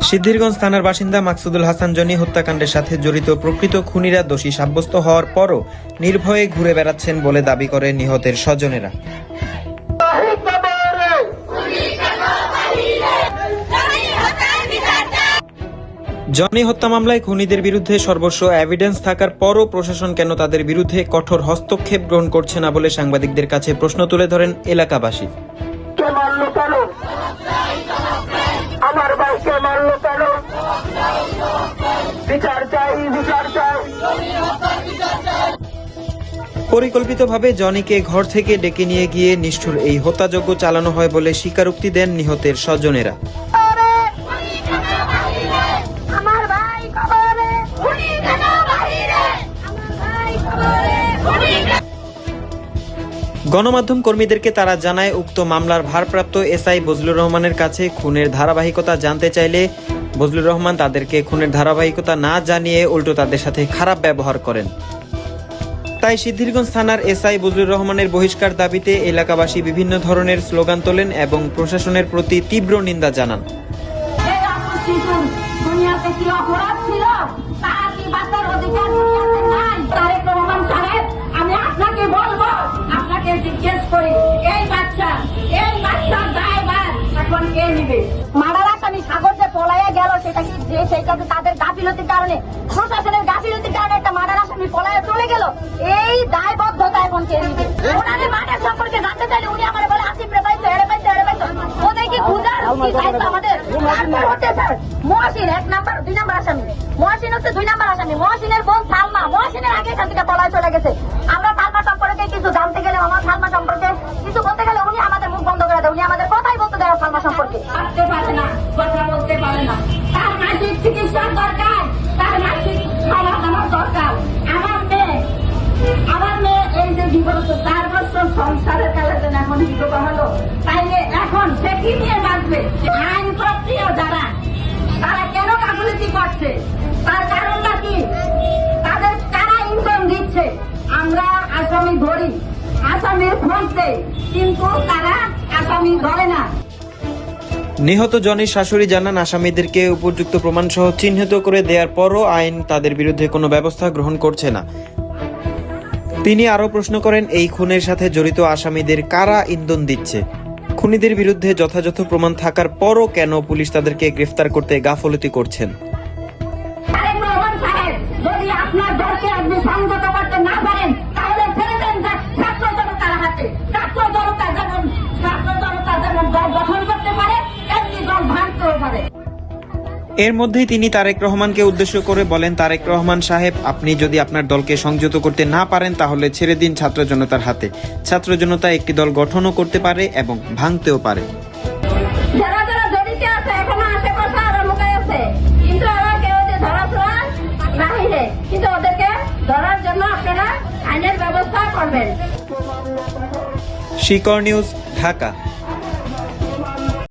সিদ্ধিরগঞ্জ থানার বাসিন্দা মাকসুদুল হাসান জনি হত্যাকাণ্ডের সাথে জড়িত প্রকৃত খুনিরা দোষী সাব্যস্ত হওয়ার পরও নির্ভয়ে ঘুরে বেড়াচ্ছেন বলে দাবি করে নিহতের স্বজনেরা। জনি হত্যা মামলায় খুনিদের বিরুদ্ধে সর্বস্ব এভিডেন্স থাকার পরও প্রশাসন কেন তাদের বিরুদ্ধে কঠোর হস্তক্ষেপ গ্রহণ করছে না বলে সাংবাদিকদের কাছে প্রশ্ন তুলে ধরেন এলাকাবাসী। পরিকল্পিতভাবে জনিকে ঘর থেকে ডেকে নিয়ে গিয়ে নিষ্ঠুর এই হত্যাযজ্ঞ চালানো হয় বলে স্বীকারোক্তি দেন নিহতের স্বজনেরা। গণমাধ্যম কর্মীদেরকে তারা জানায়, উক্ত মামলার ভারপ্রাপ্ত এসআই বজলুর রহমানের কাছে খুনের ধারাবাহিকতা জানতে চাইলে বজলুর রহমান তাদেরকে খুনের ধারাবাহিকতা না জানিয়ে উল্টো তাদের সাথে খারাপ ব্যবহার করেন। তাই সিদ্ধিরগঞ্জ থানার এসআই বজলুর রহমানের বহিষ্কার দাবিতে এলাকাবাসী বিভিন্ন ধরনের স্লোগান তোলেন এবং প্রশাসনের প্রতি তীব্র নিন্দা জানান। তাদের গাফিলতির কারণে, প্রশাসনের গাফিলতির কারণে একটা মার্ডার আসামি পলায়ে চলে গেল। এই দায়বদ্ধতা এখন কে নিবে? ওনাদের মার্ডার সম্পর্কে জানতে চাইলে উনি আমার বলে আসিফ রে পাইছো, এরে পাইছো, এরে পাইছো। ওদের কি খুঁজার কি দায়িত্ব আমাদের? হচ্ছে স্যার মহসিন 1 নাম্বার 2 নাম্বার আসামি, মহসিন হচ্ছে 2 নাম্বার আসামি। মহসিনের বোন সালমা, মহসিনের আগে এখান থেকে পলায়ে চলে গেছে। আমরা সালমা সম্পর্কে কিছু জানতে গেলে, আমার সালমা সম্পর্কে কিছু বলতে গেলে উনি আমাদের মুখ বন্ধ করে দেয়। উনি আমাদের কথাই বলতে দেয় সালমা সম্পর্কে। আসতে পারে না, কথা বলতে পারে না। তার মানসিক চিকিৎসা দরকার, তার মানসিক সমাধান দরকার। আমার মেয়ে এই যে বিগত 4 বছর সংসারের কালে এখন বিধবা হলো, তাইলে এখন সে কি নিয়ে বাঁচবে? আইন প্রক্রিয়া যারা, তারা কেন গাফিলতি করছে? তার কারণটা কি? তাদের কারা ইনকাম দিচ্ছে? আমরা আসামি ধরি, আসামির খোঁজ দেই, কিন্তু তারা আসামি ধরে না। নিহত জনির শাশুড়ি জানান, আসামিদেরকে উপযুক্ত প্রমাণ সহ চিহ্নিত করে দেওয়ার পরও আইন তাদের বিরুদ্ধে কোনো ব্যবস্থা গ্রহণ করছে না। তিনি আরও প্রশ্ন করেন, এই খুনের সাথে জড়িত আসামিদের কারা ইন্ধন দিচ্ছে? খুনিদের বিরুদ্ধে যথাযথ প্রমাণ থাকার পরও কেন পুলিশ তাদেরকে গ্রেফতার করতে গাফলতি করছেন? এর মধ্যেই তিনি তারেক রহমানকে উদ্দেশ্য করে বলেন, তারেক রহমান সাহেব, আপনি যদি আপনার দলকে সংযত করতে না পারেন তাহলে ছেড়ে দিন ছাত্র জনতার হাতে। ছাত্র জনতা একটি দল গঠনও করতে পারে এবং ভাঙতেও পারে। শিকর নিউজ, ঢাকা।